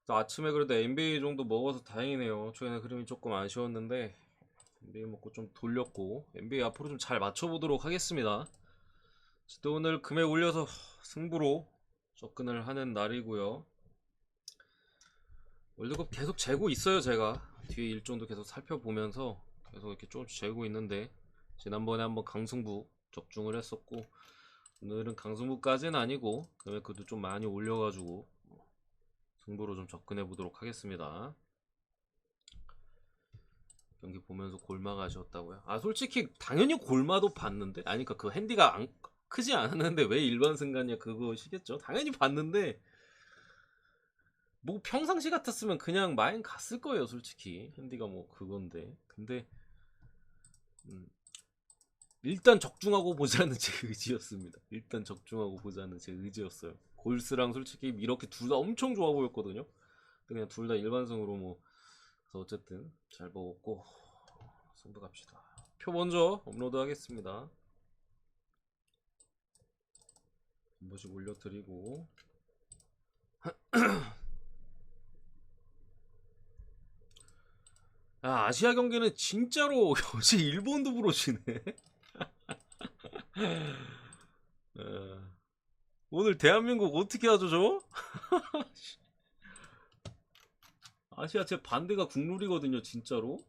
아침에 그래도 NBA 정도 먹어서 다행이네요. 최근에 흐름이 조금 아쉬웠는데 NBA 먹고 좀 돌렸고 NBA 앞으로 좀 잘 맞춰보도록 하겠습니다. 또 오늘 금액 올려서 승부로 접근을 하는 날이고요. 월드컵 계속 재고 있어요. 제가 뒤에 일정도 계속 살펴보면서 계속 이렇게 조금씩 재고 있는데 지난번에 한번 강승부 적중을 했었고 오늘은 강승부까지는 아니고 금액 그래도 좀 많이 올려가지고 승부로 좀 접근해 보도록 하겠습니다. 경기 보면서 골마 가셨다고요? 아 솔직히 당연히 골마도 봤는데 아니 그러니까 그 핸디가 크지 않았는데 왜 일반 승가냐 그거시겠죠. 당연히 봤는데 뭐 평상시 같았으면 그냥 마인 갔을 거예요. 솔직히 핸디가 뭐 그건데 근데 음, 일단 적중하고 보자는 제 의지였습니다. 일단 적중하고 보자는 제 의지였어요. 골스랑 솔직히 이렇게 둘 다 엄청 좋아 보였거든요. 그냥 둘 다 일반승으로 뭐 그래서 어쨌든 잘 먹었고 승부 갑시다. 표 먼저 업로드 하겠습니다. 한 번씩 올려드리고 아시아 경기는 진짜로 어제 일본도 부러지네. 오늘 대한민국 어떻게 하죠 저? 아시아 제 반대가 국룰이거든요 진짜로.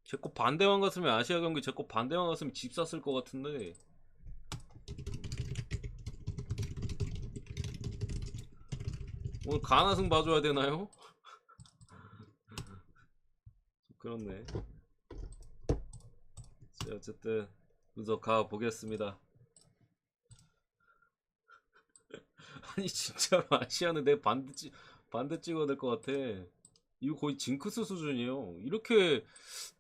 제 거 반대만 갔으면 아시아 경기 제 거 반대만 갔으면 집 샀을 것 같은데 오늘 가나승 봐줘야 되나요? 그렇네. 자, 어쨌든 분석 가 보겠습니다. 아니 진짜로 아시아는 내 반대 찍어야 될 것 같아. 이거 거의 징크스 수준이에요. 이렇게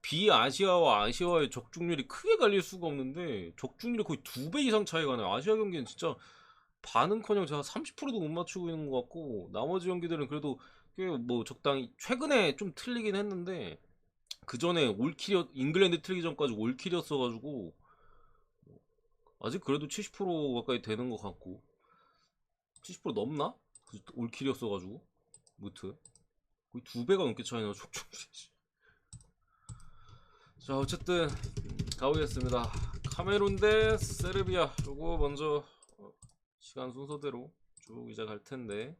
비아시아와 아시아의 적중률이 크게 갈릴 수가 없는데 적중률이 거의 2배 이상 차이가 나요. 아시아 경기는 진짜 반은커녕 제가 30%도 못 맞추고 있는 것 같고 나머지 경기들은 그래도 꽤 뭐 적당히 최근에 좀 틀리긴 했는데 그 전에 올킬이었 잉글랜드 틀리기 전까지 올킬이었어가지고 아직 그래도 70% 가까이 되는 것 같고 70% 넘나? 올킬이었어가지고 무트 거의 2배가 넘게 차이나 적중률이. 자 어쨌든 가보겠습니다. 카메룬 대 세르비아 요거 먼저 시간 순서대로 쭉 이제 갈 텐데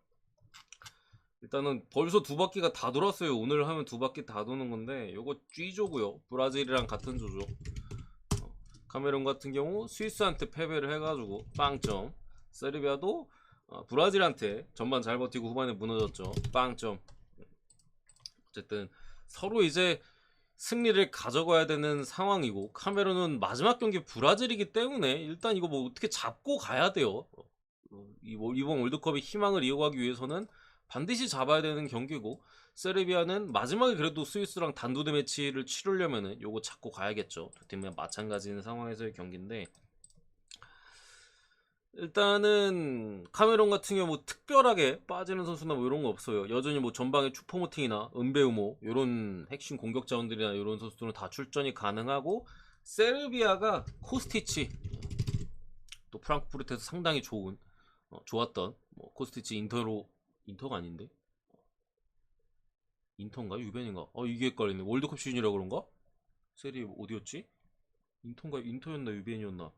일단은 벌써 두 바퀴가 다 돌았어요. 오늘 하면 두 바퀴 다 도는 건데 요거 G조고요. 브라질이랑 같은 조죠. 카메룬 같은 경우 스위스한테 패배를 해가지고 빵점. 세르비아도 브라질한테 전반 잘 버티고 후반에 무너졌죠. 빵점. 어쨌든 서로 이제 승리를 가져가야 되는 상황이고 카메룬은 마지막 경기 브라질이기 때문에 일단 이거 뭐 어떻게 잡고 가야 돼요. 이번 월드컵의 희망을 이어가기 위해서는 반드시 잡아야 되는 경기고 세르비아는 마지막에 그래도 스위스랑 단두대 매치를 치르려면은 요거 잡고 가야겠죠. 두 팀은 마찬가지인 상황에서의 경기인데 일단은 카메론 같은 경우 뭐 특별하게 빠지는 선수나 뭐 이런 거 없어요. 여전히 뭐 전방에 추포모팅이나 은베우모 이런 핵심 공격 자원들이나 이런 선수들은 다 출전이 가능하고 세르비아가 코스티치 또 프랑크푸르트에서 상당히 좋았던 뭐 코스티치 인터가 아닌데 인터인가 유벤인가 이게 헷갈리네. 월드컵 시즌이라 그런가? 세리 어디였지? 인터였나 유벤이었나?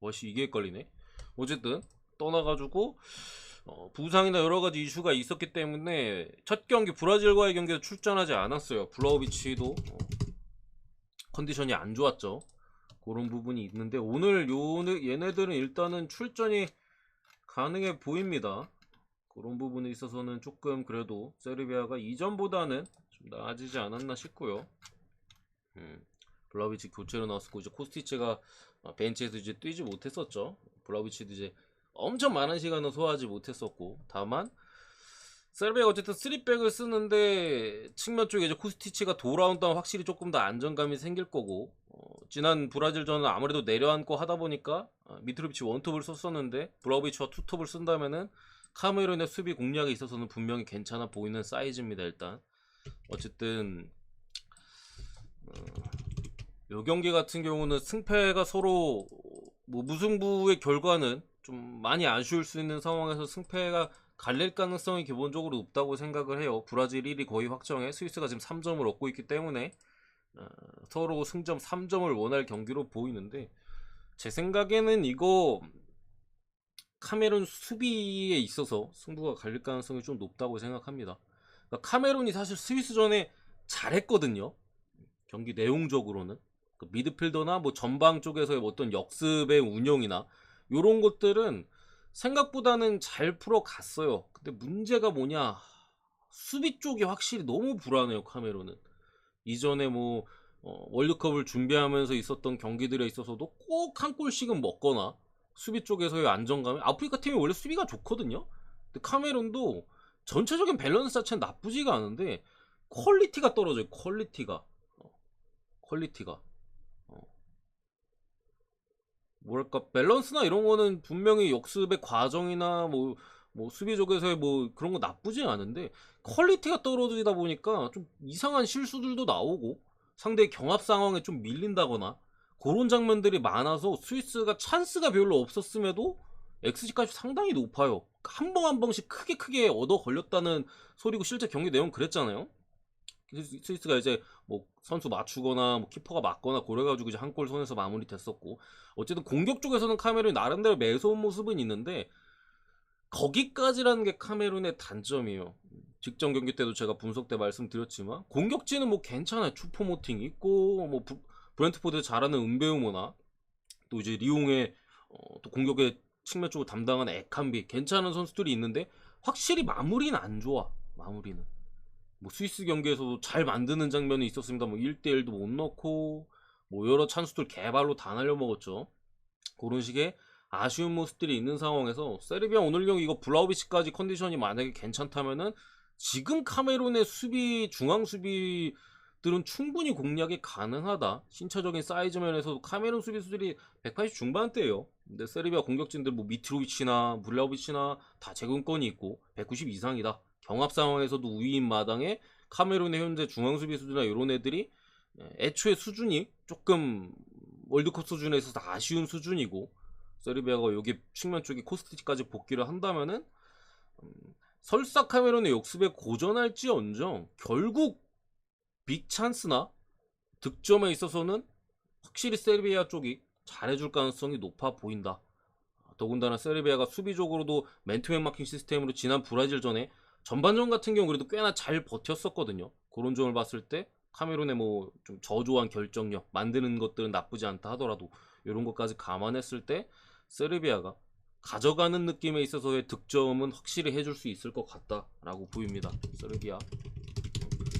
와씨 이게 헷갈리네. 어쨌든 떠나가지고 부상이나 여러가지 이슈가 있었기 때문에 첫 경기 브라질과의 경기에 출전하지 않았어요. 블라우비치도 컨디션이 안 좋았죠. 그런 부분이 있는데 오늘 얘네들은 일단은 출전이 가능해 보입니다. 그런 부분에 있어서는 조금 그래도 세르비아가 이전보다는 좀 나아지지 않았나 싶고요. 블라우비치 교체로 나왔었고 이제 코스티치가 벤치에서 이제 뛰지 못했었죠. 블라우비치도 이제 엄청 많은 시간을 소화하지 못했었고 다만 세르비아가 어쨌든 3백을 쓰는데 측면 쪽에 이제 코스티치가 돌아온다면 확실히 조금 더 안정감이 생길 거고 지난 브라질전은 아무래도 내려앉고 하다 보니까 미트로비치 원톱을 썼었는데 블라우비치와 투톱을 쓴다면은 카메룬의 수비 공략에 있어서는 분명히 괜찮아 보이는 사이즈입니다. 일단 어쨌든 요 경기 같은 경우는 승패가 서로 뭐 무승부의 결과는 좀 많이 아쉬울 수 있는 상황에서 승패가 갈릴 가능성이 기본적으로 높다고 생각을 해요. 브라질 1위 거의 확정해. 스위스가 지금 3점을 얻고 있기 때문에 서로 승점 3점을 원할 경기로 보이는데, 제 생각에는 이거 카메룬 수비에 있어서 승부가 갈릴 가능성이 좀 높다고 생각합니다. 그러니까 카메룬이 사실 스위스전에 잘했거든요. 경기 내용적으로는 그 미드필더나 뭐 전방 쪽에서의 어떤 역습의 운영이나 이런 것들은 생각보다는 잘 풀어갔어요. 근데 문제가 뭐냐, 수비 쪽이 확실히 너무 불안해요. 카메룬은 이전에 뭐 월드컵을 준비하면서 있었던 경기들에 있어서도 꼭 한 골씩은 먹거나 수비 쪽에서의 안정감이, 아프리카 팀이 원래 수비가 좋거든요. 근데 카메룬도 전체적인 밸런스 자체는 나쁘지가 않은데 퀄리티가 떨어져요. 퀄리티가 뭐랄까, 밸런스나 이런 거는 분명히 역습의 과정이나 뭐 수비적에서의 뭐 그런 거 나쁘지 않은데, 퀄리티가 떨어지다 보니까 좀 이상한 실수들도 나오고 상대의 경합 상황에 좀 밀린다거나 그런 장면들이 많아서 스위스가 찬스가 별로 없었음에도 XG값이 상당히 높아요. 한 번 한 번씩 크게 얻어 걸렸다는 소리고, 실제 경기 내용 그랬잖아요. 스위스가 이제 뭐 선수 맞추거나 뭐 키퍼가 맞거나 그래가지고 이제 한 골 손에서 마무리 됐었고, 어쨌든 공격 쪽에서는 카메룬이 나름대로 매서운 모습은 있는데 거기까지라는 게 카메룬의 단점이에요. 직전 경기 때도 제가 분석 때 말씀드렸지만 공격진은 뭐 괜찮아요. 추포모팅 있고 뭐 브렌트포드 잘하는 은베우모나 또 이제 리옹의 또 공격의 측면 쪽을 담당하는 에칸비, 괜찮은 선수들이 있는데 확실히 마무리는 안 좋아. 마무리는 뭐 스위스 경기에서도 잘 만드는 장면이 있었습니다. 뭐 1대1도 못 넣고 뭐 여러 찬스들 개발로 다 날려먹었죠. 그런 식의 아쉬운 모습들이 있는 상황에서 세르비아 오늘 경기 이거 블라우비치까지 컨디션이 만약에 괜찮다면은 지금 카메룬의 수비, 중앙 수비들은 충분히 공략이 가능하다. 신체적인 사이즈 면에서도 카메룬 수비수들이 180 중반대예요. 근데 세르비아 공격진들 뭐 미트로비치나 블라우비치나 다 제공권이 있고 190 이상이다. 경합 상황에서도 우위인 마당에 카메룬의 현재 중앙 수비수들이나 이런 애들이 애초에 수준이 조금 월드컵 수준에 있어서 아쉬운 수준이고, 세르비아가 여기 측면 쪽에 코스티치까지 복귀를 한다면은 설사 카메론의 역습에 고전할지언정 결국 빅 찬스나 득점에 있어서는 확실히 세르비아 쪽이 잘해줄 가능성이 높아 보인다. 더군다나 세르비아가 수비적으로도 맨투맨 마킹 시스템으로 지난 브라질전에 전반전 같은 경우 그래도 꽤나 잘 버텼었거든요. 그런 점을 봤을 때 카메룬의 뭐 좀 저조한 결정력 만드는 것들은 나쁘지 않다 하더라도 이런 것까지 감안했을 때 세르비아가 가져가는 느낌에 있어서의 득점은 확실히 해줄 수 있을 것 같다라고 보입니다. 세르비아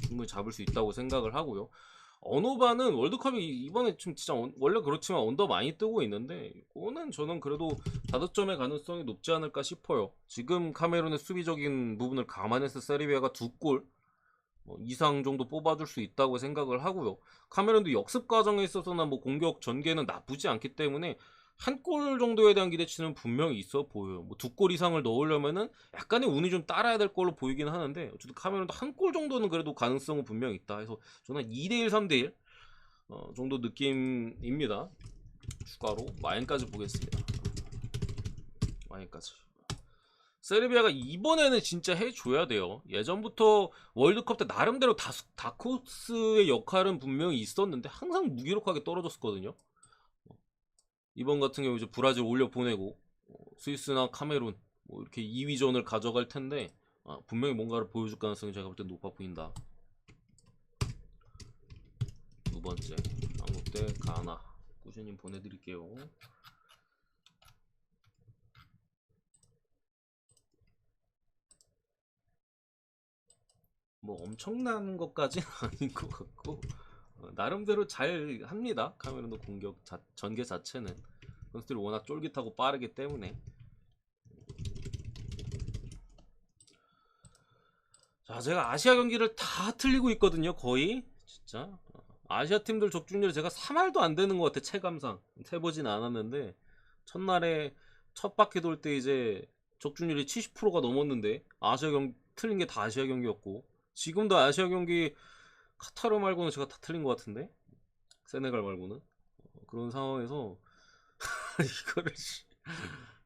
충분히 잡을 수 있다고 생각을 하고요. 언어바는 월드컵이 이번에 좀 진짜 원래 그렇지만 언더 많이 뜨고 있는데 이거는 저는 그래도 다득점의 가능성이 높지 않을까 싶어요. 지금 카메룬의 수비적인 부분을 감안해서 세르비아가 2골 이상 정도 뽑아줄 수 있다고 생각을 하고요. 카메룬도 역습 과정에 있어서나 뭐 공격 전개는 나쁘지 않기 때문에 한 골 정도에 대한 기대치는 분명히 있어 보여요. 뭐 2골 이상을 넣으려면은 약간의 운이 좀 따라야 될 걸로 보이긴 하는데, 어쨌든 카메룬도 한 골 정도는 그래도 가능성은 분명히 있다 해서 저는 2대1 3대1 정도 느낌입니다. 추가로 마인까지 보겠습니다. 마인까지. 세르비아가 이번에는 진짜 해줘야 돼요. 예전부터 월드컵 때 나름대로 다크호스의 역할은 분명히 있었는데 항상 무기력하게 떨어졌었거든요. 이번 같은 경우 이제 브라질 올려 보내고 스위스나 카메룬 뭐 이렇게 2위전을 가져갈 텐데 분명히 뭔가를 보여줄 가능성이 제가 볼 때 높아 보인다. 두 번째 한국 대 가나 꾸준히 보내드릴게요. 뭐 엄청난 것까지는 아닌 것 같고 나름대로 잘 합니다. 카메룬도 공격 전개 자체는 선수들이 워낙 쫄깃하고 빠르기 때문에. 자, 제가 아시아 경기를 다 틀리고 있거든요. 거의 진짜 아시아 팀들 적중률이 제가 3할도 안 되는 것 같아. 체감상 세보진 않았는데 첫날에 첫 바퀴 돌 때 이제 적중률이 70%가 넘었는데 아시아 경기 틀린 게 다 아시아 경기였고, 지금도 아시아 경기 카타르 말고는 제가 다 틀린 것 같은데, 세네갈 말고는. 그런 상황에서 이거를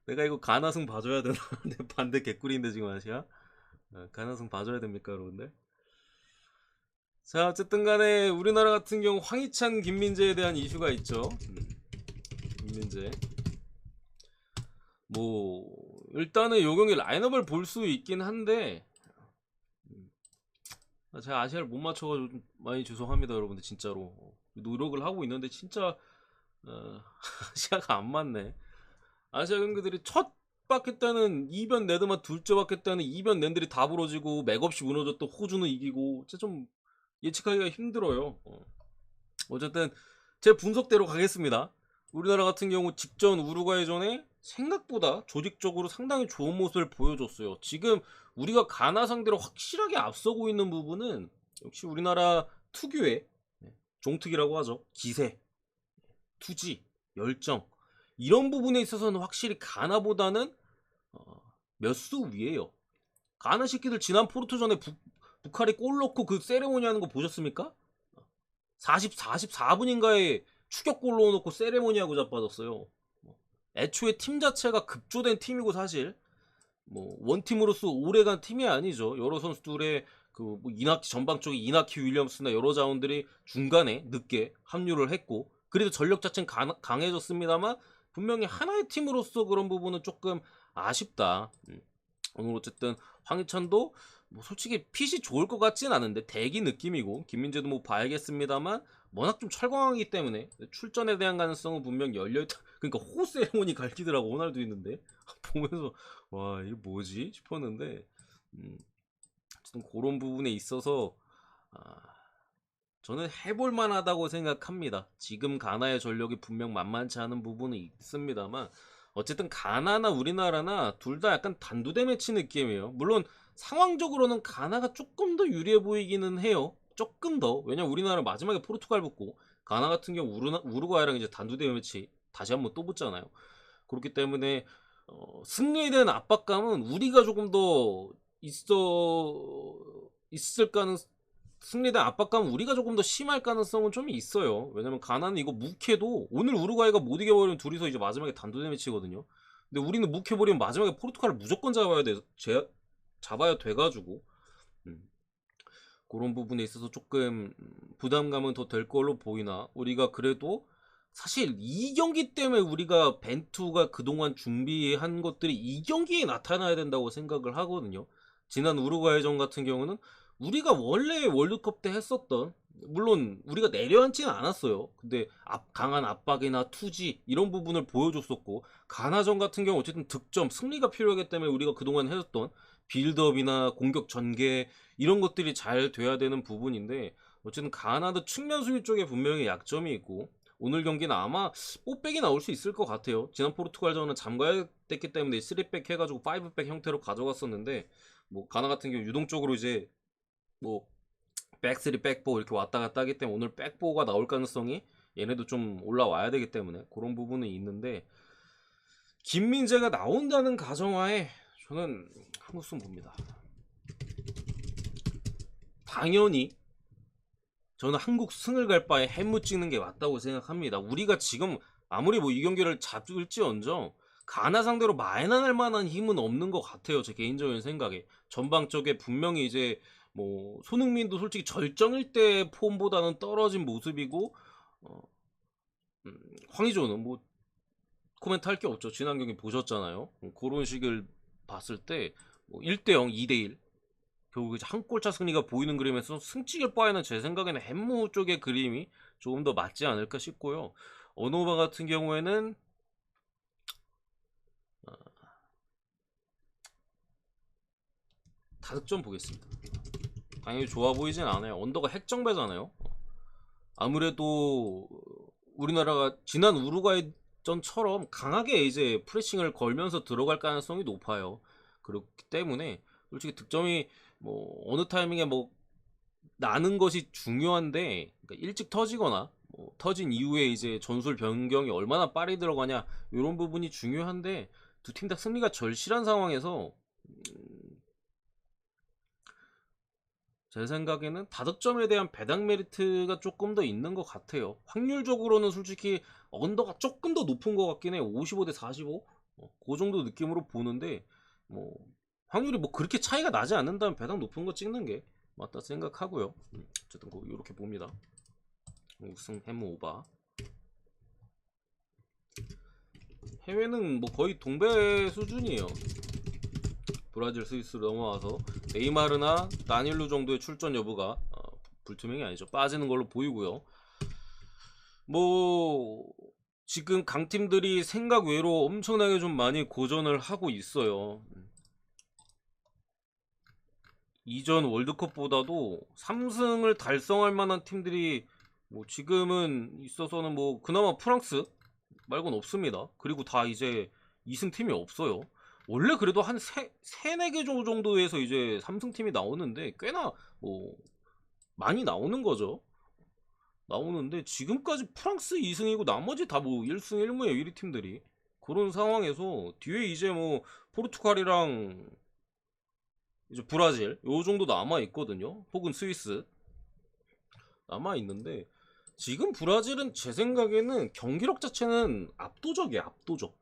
내가 이거 가나승 봐줘야 되나? 내 반대 개꿀인데 지금 아시아? 가나승 봐줘야 됩니까, 여러분들? 자, 어쨌든 간에 우리나라 같은 경우 황희찬, 김민재에 대한 이슈가 있죠. 김민재. 뭐 일단은 요 경기 라인업을 볼 수 있긴 한데 제가 아시아를 못 맞춰가지고 좀 많이 죄송합니다, 여러분들. 진짜로 노력을 하고 있는데 진짜 아시아가 안 맞네. 아시아 경기들이 첫 바뀌었다는 이변 내드만 둘째 바뀌었다는 이변 낸들이 다 부러지고 맥없이 무너졌던 호주는 이기고 진짜 좀 예측하기가 힘들어요. 어쨌든 제 분석대로 가겠습니다. 우리나라 같은 경우 직전 우루과이전에 생각보다 조직적으로 상당히 좋은 모습을 보여줬어요. 지금 우리가 가나 상대로 확실하게 앞서고 있는 부분은 역시 우리나라 특유의 종특이라고 하죠. 기세, 투지, 열정 이런 부분에 있어서는 확실히 가나보다는 몇 수 위에요. 가나 새끼들 지난 포르투전에 북한이 골 넣고 그 세레모니 하는 거 보셨습니까? 44분인가에 추격골 넣어놓고 세레모니하고 자빠졌어요. 애초에 팀 자체가 급조된 팀이고 사실 뭐 원팀으로서 오래간 팀이 아니죠. 여러 선수들의 그뭐 이나키 전방 쪽에 이나키 윌리엄스나 여러 자원들이 중간에 늦게 합류를 했고 그래도 전력 자체는 강해졌습니다만 분명히 하나의 팀으로서 그런 부분은 조금 아쉽다. 오늘 어쨌든 황희찬도 뭐 솔직히 핏이 좋을 것 같진 않은데 대기 느낌이고 김민재도 뭐 봐야겠습니다만 워낙 좀 철광하기 때문에 출전에 대한 가능성은 분명 열려있다. 그러니까 호 세레모니 갈기더라고 호날두 있는데 보면서 와 이게 뭐지 싶었는데 어쨌든 그런 부분에 있어서 저는 해볼 만하다고 생각합니다. 지금 가나의 전력이 분명 만만치 않은 부분은 있습니다만 어쨌든 가나나 우리나라나 둘 다 약간 단두대 매치 느낌이에요. 물론 상황적으로는 가나가 조금 더 유리해 보이기는 해요. 조금 더. 왜냐면 우리나라 마지막에 포르투갈 붙고 가나 같은 경우 우루과이랑 이제 단두대 매치 다시 한번 또 붙잖아요. 그렇기 때문에 승리에 대한 압박감은 우리가 조금 더 있을 승리에 대한 압박감은 우리가 조금 더 심할 가능성은 좀 있어요. 왜냐면 가나는 이거 묵해도 오늘 우루과이가 못 이겨버리면 둘이서 이제 마지막에 단두대 매치거든요. 근데 우리는 묵해버리면 마지막에 포르투갈을 무조건 잡아야 돼가지고 그런 부분에 있어서 조금 부담감은 더 될 걸로 보이나 우리가 그래도 사실 이 경기 때문에 우리가 벤투가 그동안 준비한 것들이 이 경기에 나타나야 된다고 생각을 하거든요. 지난 우루과이전 같은 경우는 우리가 원래 월드컵 때 했었던 물론 우리가 내려앉지는 않았어요. 근데 강한 압박이나 투지 이런 부분을 보여줬었고 가나전 같은 경우 어쨌든 득점 승리가 필요하기 때문에 우리가 그동안 했었던 빌드업이나 공격 전개 이런 것들이 잘 돼야 되는 부분인데 어쨌든 가나도 측면 수비 쪽에 분명히 약점이 있고 오늘 경기는 아마 5백이 나올 수 있을 것 같아요. 지난 포르투갈전은 잠가야 됐기 때문에 3백 해가지고 5백 형태로 가져갔었는데 뭐 가나 같은 경우 유동적으로 이제 뭐 백3, 백4 이렇게 왔다 갔다 하기 때문에 오늘 백4가 나올 가능성이 얘네도 좀 올라와야 되기 때문에 그런 부분은 있는데 김민재가 나온다는 가정하에 저는 한국승 봅니다. 당연히 저는 한국 승을 갈 바에 햄무 찍는 게 맞다고 생각합니다. 우리가 지금 아무리 뭐 이 경기를 잡을지언정 가나 상대로 마이난할 만한 힘은 없는 것 같아요. 제 개인적인 생각에 전방 쪽에 분명히 이제 뭐 손흥민도 솔직히 절정일 때 폼보다는 떨어진 모습이고 황의조는 뭐 코멘트 할 게 없죠. 지난 경기 보셨잖아요. 그런 식을 봤을 때뭐 1대0, 2대1 결국 이제 한 골차 승리가 보이는 그림에서 승치일 바에는 제 생각에는 햄무 쪽의 그림이 조금 더 맞지 않을까 싶고요. 어노바 같은 경우에는 다득점 보겠습니다. 당연히 좋아 보이진 않아요. 언더가 핵정배잖아요. 아무래도 우리나라가 지난 우루과이전처럼 강하게 이제 프레싱을 걸면서 들어갈 가능성이 높아요. 그렇기 때문에 솔직히 득점이 뭐 어느 타이밍에 뭐 나는 것이 중요한데 그러니까 일찍 터지거나 뭐 터진 이후에 이제 전술 변경이 얼마나 빨리 들어가냐 이런 부분이 중요한데 두 팀 다 승리가 절실한 상황에서 제 생각에는 다득점에 대한 배당 메리트가 조금 더 있는 것 같아요. 확률적으로는 솔직히 언더가 조금 더 높은 것 같긴 해요. 55대 45? 그 정도 느낌으로 보는데 뭐 확률이 뭐 그렇게 차이가 나지 않는다면 배당 높은 거 찍는 게 맞다 생각하고요. 어쨌든 뭐 이렇게 봅니다. 우승 해무 오바. 해외는 뭐 거의 동배 수준이에요. 브라질, 스위스로 넘어와서 네이마르나 다닐루 정도의 출전 여부가 불투명이 아니죠. 빠지는 걸로 보이고요. 뭐 지금 강팀들이 생각 외로 엄청나게 좀 많이 고전을 하고 있어요. 이전 월드컵보다도 3승을 달성할 만한 팀들이 뭐 지금은 있어서는 뭐 그나마 프랑스 말고는 없습니다. 그리고 다 이제 2승 팀이 없어요. 원래 그래도 한 4개 정도에서 이제 3승 팀이 나오는데 꽤나 뭐 많이 나오는 거죠. 나오는데 지금까지 프랑스 2승이고 나머지 다 뭐 1승 1무예요. 1위 팀들이. 그런 상황에서 뒤에 이제 뭐 포르투갈이랑 이제 브라질 요 정도 남아 있거든요. 혹은 스위스 남아 있는데 지금 브라질은 제 생각에는 경기력 자체는 압도적이에요. 압도적.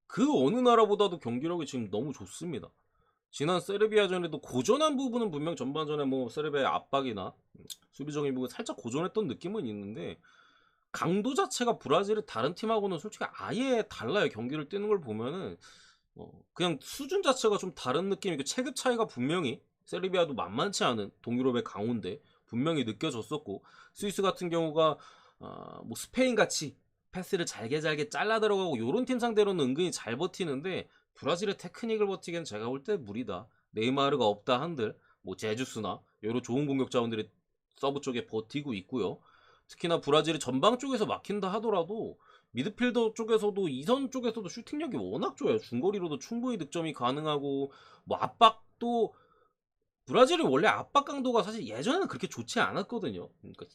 그 어느 나라보다도 경기력이 지금 너무 좋습니다. 지난 세르비아전에도 고전한 부분은 분명 전반전에 뭐 세르비아의 압박이나 수비적인 부분 살짝 고전했던 느낌은 있는데 강도 자체가 브라질의 다른 팀하고는 솔직히 아예 달라요. 경기를 뛰는 걸 보면은 그냥 수준 자체가 좀 다른 느낌이고 체급 차이가 분명히 세르비아도 만만치 않은 동유럽의 강호인데 분명히 느껴졌었고 스위스 같은 경우가 뭐 스페인 같이 패스를 잘게 잘라 들어가고 요런 팀 상대로는 은근히 잘 버티는데 브라질의 테크닉을 버티기엔 제가 볼 때 무리다. 네이마르가 없다 한들 뭐 제주스나 여러 좋은 공격 자원들이 서브 쪽에 버티고 있고요. 특히나 브라질이 전방 쪽에서 막힌다 하더라도 미드필더 쪽에서도 2선 쪽에서도 슈팅력이 워낙 좋아요. 중거리로도 충분히 득점이 가능하고 뭐 압박도 브라질이 원래 압박 강도가 사실 예전에는 그렇게 좋지 않았거든요. 그러니까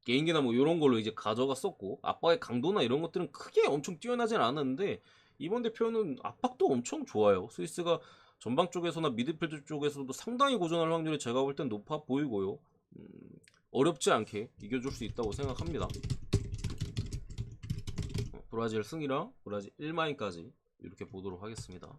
개인기나 뭐 이런 걸로 이제 가져갔었고 압박의 강도나 이런 것들은 크게 엄청 뛰어나진 않았는데 이번 대표는 압박도 엄청 좋아요. 스위스가 전방 쪽에서나 미드필드 쪽에서도 상당히 고전할 확률이 제가 볼 땐 높아 보이고요. 어렵지 않게 이겨줄 수 있다고 생각합니다. 브라질 승이랑 브라질 1마인까지 이렇게 보도록 하겠습니다.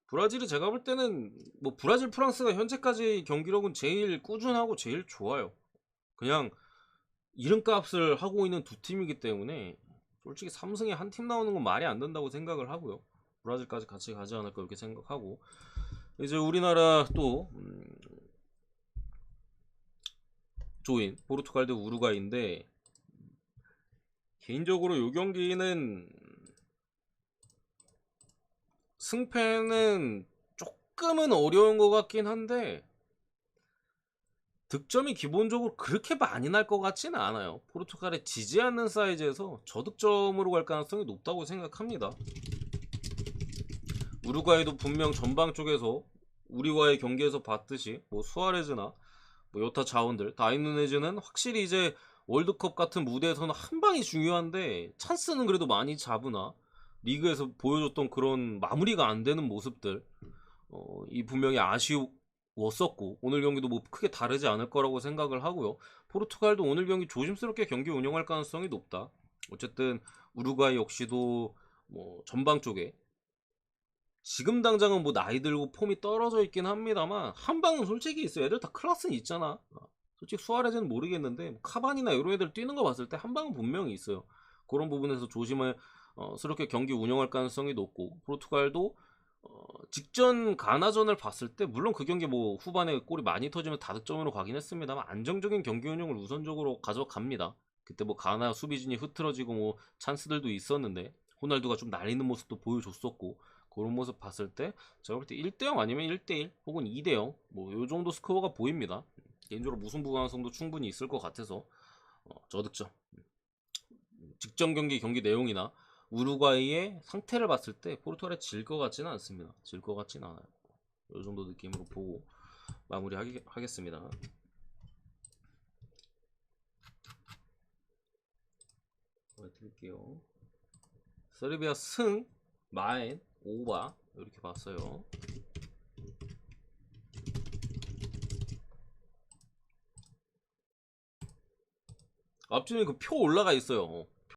브라질이 제가 볼 때는 뭐 브라질 프랑스가 현재까지 경기력은 제일 꾸준하고 제일 좋아요. 그냥 이름값을 하고 있는 두 팀이기 때문에 솔직히 3승에 한 팀 나오는 건 말이 안 된다고 생각을 하고요. 브라질까지 같이 가지 않을까 이렇게 생각하고 이제 우리나라 또 조인 포르투갈 대 우루과이인데 개인적으로 이 경기는 승패는 조금은 어려운 것 같긴 한데 득점이 기본적으로 그렇게 많이 날 것 같지는 않아요. 포르투갈에 지지 않는 사이즈에서 저득점으로 갈 가능성이 높다고 생각합니다. 우루과이도 분명 전방 쪽에서 우리와의 경기에서 봤듯이 뭐 수아레즈나 뭐 여타 자원들 다이누네즈는 확실히 이제 월드컵 같은 무대에서는 한 방이 중요한데 찬스는 그래도 많이 잡으나 리그에서 보여줬던 그런 마무리가 안 되는 모습들 이 분명히 아쉬웠었고 오늘 경기도 뭐 크게 다르지 않을 거라고 생각을 하고요. 포르투갈도 오늘 경기 조심스럽게 경기 운영할 가능성이 높다. 어쨌든 우루과이 역시도 뭐 전방 쪽에 지금 당장은 뭐 나이 들고 폼이 떨어져 있긴 합니다만 한 방은 솔직히 있어요. 애들 다 클래스는 있잖아. 솔직히 수아레즈는 모르겠는데 뭐 카반이나 이런 애들 뛰는 거 봤을 때 한 방은 분명히 있어요. 그런 부분에서 조심을 스럽게 경기 운영할 가능성이 높고 포르투갈도 직전 가나전을 봤을 때 물론 그 경기 뭐 후반에 골이 많이 터지면 다득점으로 가긴 했습니다만 안정적인 경기 운영을 우선적으로 가져갑니다. 그때 뭐 가나 수비진이 흐트러지고 뭐 찬스들도 있었는데 호날두가 좀 날리는 모습도 보여줬었고 그런 모습 봤을 때 제가 볼 때 1대0 아니면 1대1 혹은 2대0 뭐 요 정도 스코어가 보입니다. 개인적으로 무승부 가능성도 충분히 있을 것 같아서 저득점 직전 경기 내용이나 우루과이의 상태를 봤을 때 포르투갈에 질 것 같지는 않습니다. 질 것 같지는 않아요. 요 정도 느낌으로 보고 마무리하겠습니다. 드릴게요. 세르비아 승 마인 오바 이렇게 봤어요. 앞쪽에 그 표 올라가 있어요.